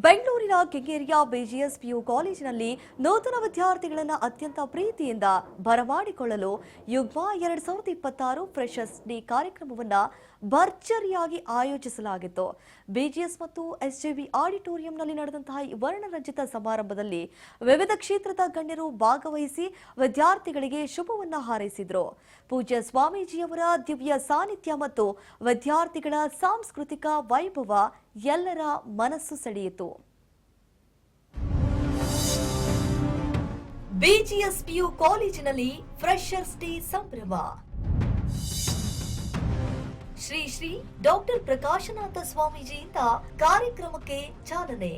ಬೆಂಗಳೂರಿನ ಕೆಂಗೇರಿಯ BGS PU ಕಾಲೇಜಿನಲ್ಲಿ ನೂತನ ವಿದ್ಯಾರ್ಥಿಗಳನ್ನು ಅತ್ಯಂತ ಪ್ರೀತಿಯಿಂದ ಬರಮಾಡಿಕೊಳ್ಳಲು ಯುಗ್ಮ 2026 ಫ್ರೆಶರ್ಸ್ ಡೇ ಕಾರ್ಯಕ್ರಮವನ್ನು ಭರ್ಜರಿಯಾಗಿ ಆಯೋಜಿಸಲಾಗಿತ್ತು. ಬಿಜಿಎಸ್ ಮತ್ತು ಎಸ್ಜೆವಿ ಆಡಿಟೋರಿಯಂನಲ್ಲಿ ನಡೆದಂತಹ ಈ ವರ್ಣರಂಜಿತ ಸಮಾರಂಭದಲ್ಲಿ ವಿವಿಧ ಕ್ಷೇತ್ರದ ಗಣ್ಯರು ಭಾಗವಹಿಸಿ ವಿದ್ಯಾರ್ಥಿಗಳಿಗೆ ಶುಭವನ್ನ ಹಾರೈಸಿದರು. ಪೂಜ್ಯ ಸ್ವಾಮೀಜಿಯವರ ದಿವ್ಯ ಸಾನ್ನಿಧ್ಯ ಮತ್ತು ವಿದ್ಯಾರ್ಥಿಗಳ ಸಾಂಸ್ಕೃತಿಕ ವೈಭವ ಎಲ್ಲರ ಮನಸ್ಸು ಸೆಳೆಯಿತು. ಬಿಜಿಎಸ್ ಪಿಯು ಕಾಲೇಜಿನಲ್ಲಿ ಫ್ರೆಶರ್ಸ್ ಡೇ ಸಂಭ್ರಮ. ಶ್ರೀ ಶ್ರೀ ಡಾಕ್ಟರ್ ಪ್ರಕಾಶನಾಥ ಸ್ವಾಮೀಜಿಯಿಂದ ಕಾರ್ಯಕ್ರಮಕ್ಕೆ ಚಾಲನೆ.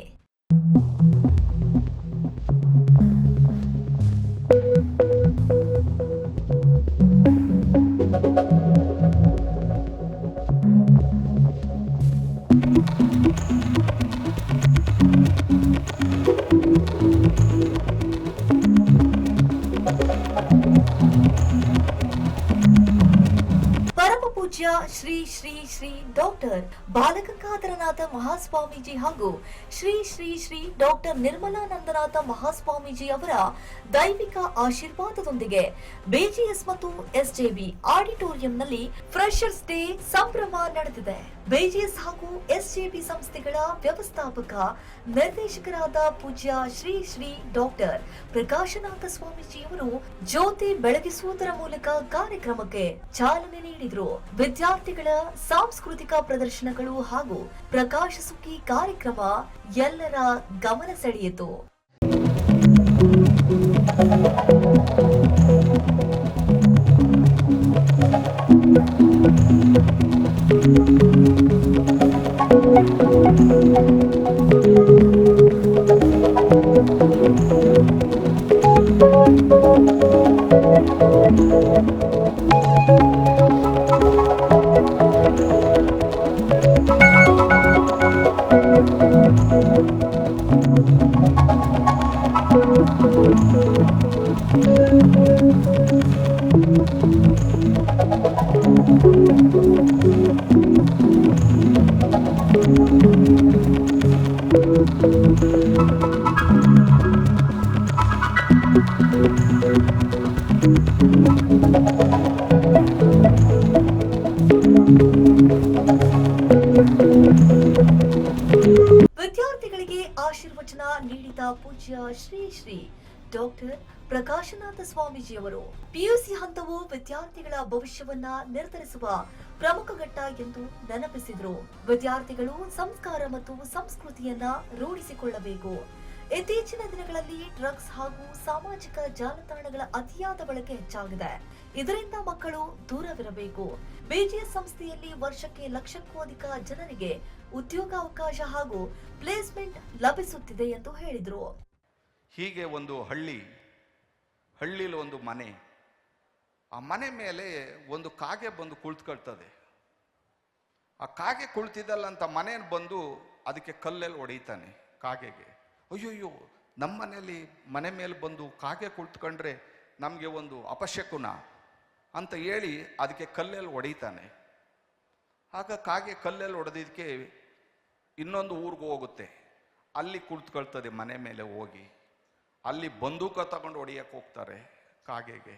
ಪೂಜ್ಯ ಶ್ರೀ ಶ್ರೀ ಶ್ರೀ ಡಾಕ್ಟರ್ ಬಾಲಗಂಗಾಧರನಾಥ ಮಹಾಸ್ವಾಮೀಜಿ ಹಾಗೂ ಶ್ರೀ ಶ್ರೀ ಶ್ರೀ ಡಾಕ್ಟರ್ ನಿರ್ಮಲಾನಂದನಾಥ ಮಹಾಸ್ವಾಮೀಜಿ ಅವರ ದೈವಿಕ ಆಶೀರ್ವಾದದೊಂದಿಗೆ ಬಿಜಿಎಸ್ ಮತ್ತು ಎಸ್ಜೆವಿ ಆಡಿಟೋರಿಯಂನಲ್ಲಿ ಫ್ರೆಶರ್ಸ್ ಡೇ ಸಂಭ್ರಮ ನಡೆದಿದೆ. ಬಿಜಿಎಸ್ ಹಾಗೂ ಎಸ್ಜೆವಿ ಸಂಸ್ಥೆಗಳ ವ್ಯವಸ್ಥಾಪಕ ನಿರ್ದೇಶಕರಾದ ಪೂಜ್ಯ ಶ್ರೀ ಶ್ರೀ ಡಾಕ್ಟರ್ ಪ್ರಕಾಶನಾಥ ಸ್ವಾಮೀಜಿಯವರು ಜ್ಯೋತಿ ಬೆಳಗಿಸುವುದರ ಮೂಲಕ ಕಾರ್ಯಕ್ರಮಕ್ಕೆ ಚಾಲನೆ ನೀಡಿದರು. ವಿದ್ಯಾರ್ಥಿಗಳ ಸಾಂಸ್ಕೃತಿಕ ಪ್ರದರ್ಶನಗಳು ಹಾಗೂ ಪ್ರಕಾಶಸುಖಿ ಕಾರ್ಯಕ್ರಮ ಎಲ್ಲರ ಗಮನ ಸೆಳೆಯಿತು. ವಿದ್ಯಾರ್ಥಿಗಳಿಗೆ ಆಶೀರ್ವಚನ ನೀಡಿದ ಪೂಜ್ಯ ಶ್ರೀ ಶ್ರೀ ಡಾಕ್ಟರ್ ಪ್ರಕಾಶನಾಥ ಸ್ವಾಮೀಜಿಯವರು ಪಿಯುಸಿ ಹಂತವು ವಿದ್ಯಾರ್ಥಿಗಳ ಭವಿಷ್ಯವನ್ನ ನಿರ್ಧರಿಸುವ ಪ್ರಮುಖ ಘಟ್ಟ ಎಂದು ನೆನಪಿಸಿದರು. ವಿದ್ಯಾರ್ಥಿಗಳು ಸಂಸ್ಕಾರ ಮತ್ತು ಸಂಸ್ಕೃತಿಯನ್ನ ರೂಢಿಸಿಕೊಳ್ಳಬೇಕು. ಇತ್ತೀಚಿನ ದಿನಗಳಲ್ಲಿ ಡ್ರಗ್ಸ್ ಹಾಗೂ ಸಾಮಾಜಿಕ ಜಾಲತಾಣಗಳ ಅತಿಯಾದ ಬಳಕೆ ಹೆಚ್ಚಾಗಿದೆ. ಇದರಿಂದ ಮಕ್ಕಳು ದೂರವಿರಬೇಕು. ಬಿಜಿಎಸ್ ಸಂಸ್ಥೆಯಲ್ಲಿ ವರ್ಷಕ್ಕೆ ಲಕ್ಷಕ್ಕೂ ಅಧಿಕ ಜನರಿಗೆ ಉದ್ಯೋಗಾವಕಾಶ ಹಾಗೂ ಪ್ಲೇಸ್ಮೆಂಟ್ ಲಭಿಸುತ್ತಿದೆ ಎಂದು ಹೇಳಿದರು. ಹೀಗೆ ಒಂದು ಹಳ್ಳಿಲಿ ಒಂದು ಮನೆ, ಆ ಮನೆ ಮೇಲೆ ಒಂದು ಕಾಗೆ ಬಂದು ಕುಳಿತುಕೊಳ್ತದೆ. ಆ ಕಾಗೆ ಕುಳಿತಿದ್ದಲ್ಲ ಅಂತ ಮನೆಯಲ್ಲಿ ಬಂದು ಅದಕ್ಕೆ ಕಲ್ಲಲ್ಲಿ ಹೊಡೀತಾನೆ ಕಾಗೆಗೆ. ಅಯ್ಯೋಯ್ಯೋ, ನಮ್ಮ ಮನೆಯಲ್ಲಿ ಮನೆ ಮೇಲೆ ಬಂದು ಕಾಗೆ ಕುಳಿತುಕೊಂಡ್ರೆ ನಮಗೆ ಒಂದು ಅಪಶಕುನ ಅಂತ ಹೇಳಿ ಅದಕ್ಕೆ ಕಲ್ಲಲ್ಲಿ ಹೊಡೀತಾನೆ. ಆಗ ಕಾಗೆ ಕಲ್ಲಲ್ಲಿ ಹೊಡೆದಿದ್ದಕ್ಕೆ ಇನ್ನೊಂದು ಊರಿಗೆ ಹೋಗುತ್ತೆ. ಅಲ್ಲಿ ಕುಳಿತುಕೊಳ್ತದೆ ಮನೆ ಮೇಲೆ ಹೋಗಿ. ಅಲ್ಲಿ ಬಂದೂಕ ತಗೊಂಡು ಹೊಡೆಯಕ್ಕೆ ಹೋಗ್ತಾರೆ ಕಾಗೆಗೆ.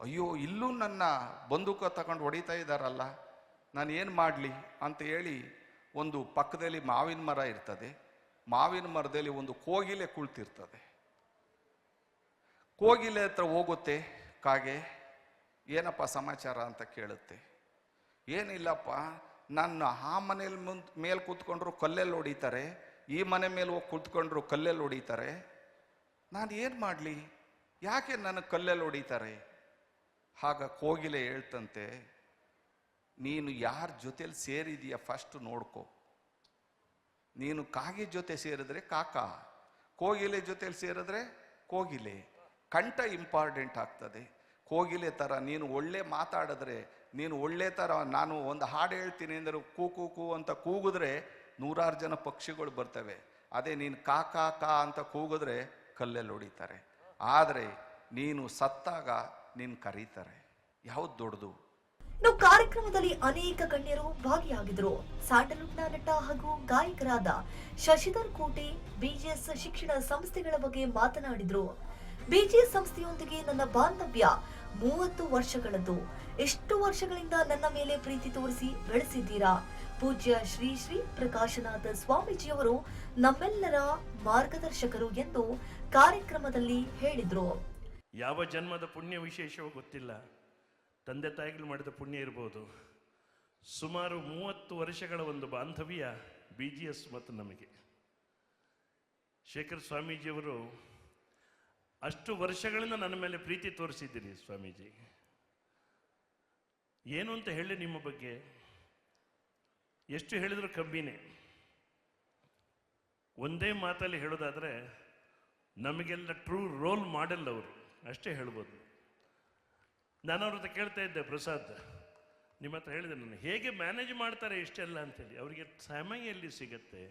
ಅಯ್ಯೋ, ಇಲ್ಲೂ ನನ್ನ ಬಂದೂಕ ತಗೊಂಡು ಹೊಡಿತಾ ಇದ್ದಾರಲ್ಲ, ನಾನು ಏನು ಮಾಡಲಿ ಅಂತ ಹೇಳಿ ಒಂದು ಪಕ್ಕದಲ್ಲಿ ಮಾವಿನ ಮರ ಇರ್ತದೆ. ಮಾವಿನ ಮರದಲ್ಲಿ ಒಂದು ಕೋಗಿಲೆ ಕುಳಿತಿರ್ತದೆ. ಕೋಗಿಲೆ ಹತ್ರ ಹೋಗುತ್ತೆ ಕಾಗೆ. ಏನಪ್ಪ ಸಮಾಚಾರ ಅಂತ ಕೇಳುತ್ತೆ. ಏನಿಲ್ಲಪ್ಪ, ನನ್ನ ಆ ಮನೇಲಿ ಮೇಲೆ ಕೂತ್ಕೊಂಡ್ರು ಕಲ್ಲೆಲ್ಲಿ ಹೊಡಿತಾರೆ, ಈ ಮನೆ ಮೇಲೆ ಹೋಗಿ ಕೂತ್ಕೊಂಡ್ರು ಕಲ್ಲೆಲ್ಲಿ ಹೊಡಿತಾರೆ, ನಾನು ಏನು ಮಾಡಲಿ, ಯಾಕೆ ನನಗೆ ಕಲ್ಲಲ್ಲಿ ಹೊಡಿತಾರೆ? ಆಗ ಕೋಗಿಲೆ ಹೇಳ್ತಂತೆ, ನೀನು ಯಾರ ಜೊತೆಲಿ ಸೇರಿದೀಯ ಫಸ್ಟ್ ನೋಡ್ಕೊ. ನೀನು ಕಾಗೆ ಜೊತೆ ಸೇರಿದ್ರೆ ಕಾಕ, ಕೋಗಿಲೆ ಜೊತೆಲಿ ಸೇರಿದ್ರೆ ಕೋಗಿಲೆ. ಕಂಠ ಇಂಪಾರ್ಟೆಂಟ್ ಆಗ್ತದೆ. ಕೋಗಿಲೆ ಥರ ನೀನು ಒಳ್ಳೆ ಮಾತಾಡಿದ್ರೆ, ನೀನು ಒಳ್ಳೆ ಥರ ನಾನು ಒಂದು ಹಾಡು ಹೇಳ್ತೀನಿ ಅಂದರೆ ಕೂ ಕೂ ಕೂ ಅಂತ ಕೂಗಿದ್ರೆ 100 ಜನ ಪಕ್ಷಿಗಳು ಬರ್ತವೆ. ಅದೇ ನೀನು ಕಾ ಕಾ ಕಾ ಅಂತ ಕೂಗಿದ್ರೆ ಕಲ್ಲಲ್ಲಿ ಹೊಡಿತಾರೆ. ಆದರೆ ನೀನು ಸತ್ತಾಗ ನೀನು ಕರೀತಾರೆ. ಯಾವ್ದು ದೊಡ್ಡದು? ಇನ್ನು ಕಾರ್ಯಕ್ರಮದಲ್ಲಿ ಅನೇಕ ಗಣ್ಯರು ಭಾಗಿಯಾಗಿದ್ದರು. ಸ್ಯಾಂಡಲ್ವುಡ್ನ ನಟ ಹಾಗೂ ಗಾಯಕರಾದ ಶಶಿಧರ್ ಕೋಟೆ ಬಿಜಿಎಸ್ ಶಿಕ್ಷಣ ಸಂಸ್ಥೆಗಳ ಬಗ್ಗೆ ಮಾತನಾಡಿದ್ರು. ಬಿಜಿಎಸ್ ಸಂಸ್ಥೆಯೊಂದಿಗೆ ನನ್ನ ಬಾಂಧವ್ಯ 30 ವರ್ಷಗಳದ್ದು. ಎಷ್ಟು ವರ್ಷಗಳಿಂದ ನನ್ನ ಮೇಲೆ ಪ್ರೀತಿ ತೋರಿಸಿ ಬೆಳೆಸಿದ್ದೀರಾ. ಪೂಜ್ಯ ಶ್ರೀ ಶ್ರೀ ಪ್ರಕಾಶನಾಥ ಸ್ವಾಮೀಜಿಯವರು ನಮ್ಮೆಲ್ಲರ ಮಾರ್ಗದರ್ಶಕರು ಎಂದು ಕಾರ್ಯಕ್ರಮದಲ್ಲಿ ಹೇಳಿದ್ರು. ಯಾವ ಜನ್ಮದ ಪುಣ್ಯ ವಿಶೇಷವೋ ಗೊತ್ತಿಲ್ಲ, ತಂದೆ ತಾಯಿಗಳು ಮಾಡಿದ ಪುಣ್ಯ ಇರ್ಬೋದು. ಸುಮಾರು 30 ವರ್ಷಗಳ ಒಂದು ಬಾಂಧವ್ಯ ಬಿಜಿಎಸ್ ಮತ್ತು ನಮಗೆ. ಶೇಖರ್ ಸ್ವಾಮೀಜಿಯವರು ಅಷ್ಟು ವರ್ಷಗಳಿಂದ ನನ್ನ ಮೇಲೆ ಪ್ರೀತಿ ತೋರಿಸಿದ್ದೀರಿ ಸ್ವಾಮೀಜಿ. ಏನು ಅಂತ ಹೇಳಿ ನಿಮ್ಮ ಬಗ್ಗೆ ಎಷ್ಟು ಹೇಳಿದ್ರು ಕಮ್ಮಿನೇ. ಒಂದೇ ಮಾತಲ್ಲಿ ಹೇಳೋದಾದರೆ ನಮಗೆಲ್ಲ ಟ್ರೂ ರೋಲ್ ಮಾಡೆಲ್ ಅವರು, ಅಷ್ಟೇ ಹೇಳ್ಬೋದು. ನಾನು ಅವ್ರ ಹತ್ರ ಕೇಳ್ತಾ ಇದ್ದೆ, ಪ್ರಸಾದ್ ನಿಮ್ಮ ಹತ್ರ ಹೇಳಿದೆ ನಾನು, ಹೇಗೆ ಮ್ಯಾನೇಜ್ ಮಾಡ್ತಾರೆ ಇಷ್ಟೆಲ್ಲ ಅಂತೇಳಿ. ಅವರಿಗೆ ಸಮಯ ಎಲ್ಲಿ ಸಿಗತ್ತೆ?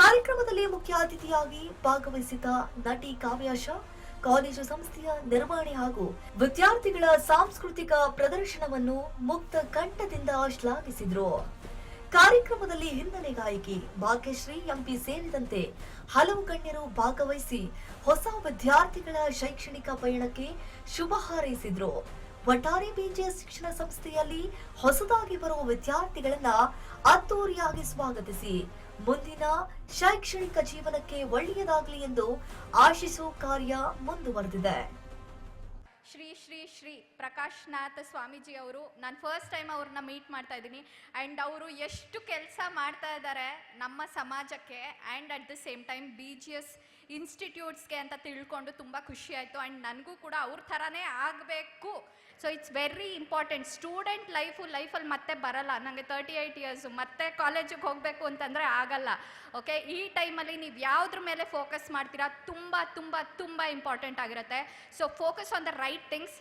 ಕಾರ್ಯಕ್ರಮದಲ್ಲಿ ಮುಖ್ಯ ಅತಿಥಿಯಾಗಿ ಭಾಗವಹಿಸಿದ ನಟಿ ಕಾವ್ಯಾಶ ಕಾಲೇಜು ಸಂಸ್ಥೆಯ ನಿರ್ವಹಣೆ ಹಾಗೂ ವಿದ್ಯಾರ್ಥಿಗಳ ಸಾಂಸ್ಕೃತಿಕ ಪ್ರದರ್ಶನವನ್ನು ಮುಕ್ತ ಕಂಠದಿಂದ ಶ್ಲಾಘಿಸಿದ್ರು. ಕಾರ್ಯಕ್ರಮದಲ್ಲಿ ಹಿನ್ನೆಲೆ ಗಾಯಕಿ ಭಾಗ್ಯಶ್ರೀ ಎಂಪಿ ಸೇರಿದಂತೆ ಹಲವು ಗಣ್ಯರು ಭಾಗವಹಿಸಿ ಹೊಸ ವಿದ್ಯಾರ್ಥಿಗಳ ಶೈಕ್ಷಣಿಕ ಪಯಣಕ್ಕೆ ಶುಭ ಹಾರೈಸಿದ್ರು. ಒಟ್ಟಾರೆ ಬಿಜಿಎಸ್ ಶಿಕ್ಷಣ ಸಂಸ್ಥೆಯಲ್ಲಿ ಹೊಸದಾಗಿ ಬರುವ ವಿದ್ಯಾರ್ಥಿಗಳನ್ನ ಅದ್ದೂರಿಯಾಗಿ ಸ್ವಾಗತಿಸಿ ಮುಂದಿನ ಶೈಕ್ಷಣಿಕ ಜೀವನಕ್ಕೆ ಒಳ್ಳೆಯದಾಗಲಿ ಎಂದು ಆಶಿಸುವ ಕಾರ್ಯ ಮುಂದುವರೆದಿದೆ. ಶ್ರೀ ಶ್ರೀ ಶ್ರೀ ಪ್ರಕಾಶ್ನಾಥ ಸ್ವಾಮೀಜಿ ಅವರು, ನಾನು ಫಸ್ಟ್ ಟೈಮ್ ಅವ್ರನ್ನ ಮೀಟ್ ಮಾಡ್ತಾ ಇದ್ದೀನಿ. ಆ್ಯಂಡ್ ಅವರು ಎಷ್ಟು ಕೆಲಸ ಮಾಡ್ತಾ ಇದ್ದಾರೆ ನಮ್ಮ ಸಮಾಜಕ್ಕೆ and at the same time BGS ಇನ್ಸ್ಟಿಟ್ಯೂಟ್ಸ್ಗೆ ಅಂತ ತಿಳ್ಕೊಂಡು ತುಂಬ ಖುಷಿ ಆಯಿತು. ಆ್ಯಂಡ್ ನನಗೂ ಕೂಡ ಅವ್ರ ಥರನೇ ಆಗಬೇಕು. So it's very important. Student ಲೈಫಲ್ಲಿ ಮತ್ತೆ ಬರಲ್ಲ. ನನಗೆ 38 ಇಯರ್ಸು, ಮತ್ತೆ ಕಾಲೇಜಿಗೆ ಹೋಗಬೇಕು ಅಂತಂದರೆ ಆಗಲ್ಲ. ಓಕೆ, ಈ ಟೈಮಲ್ಲಿ ನೀವು ಯಾವುದ್ರ ಮೇಲೆ ಫೋಕಸ್ ಮಾಡ್ತೀರಾ ತುಂಬ ತುಂಬ ತುಂಬ ಇಂಪಾರ್ಟೆಂಟ್ ಆಗಿರುತ್ತೆ. So focus on the right things.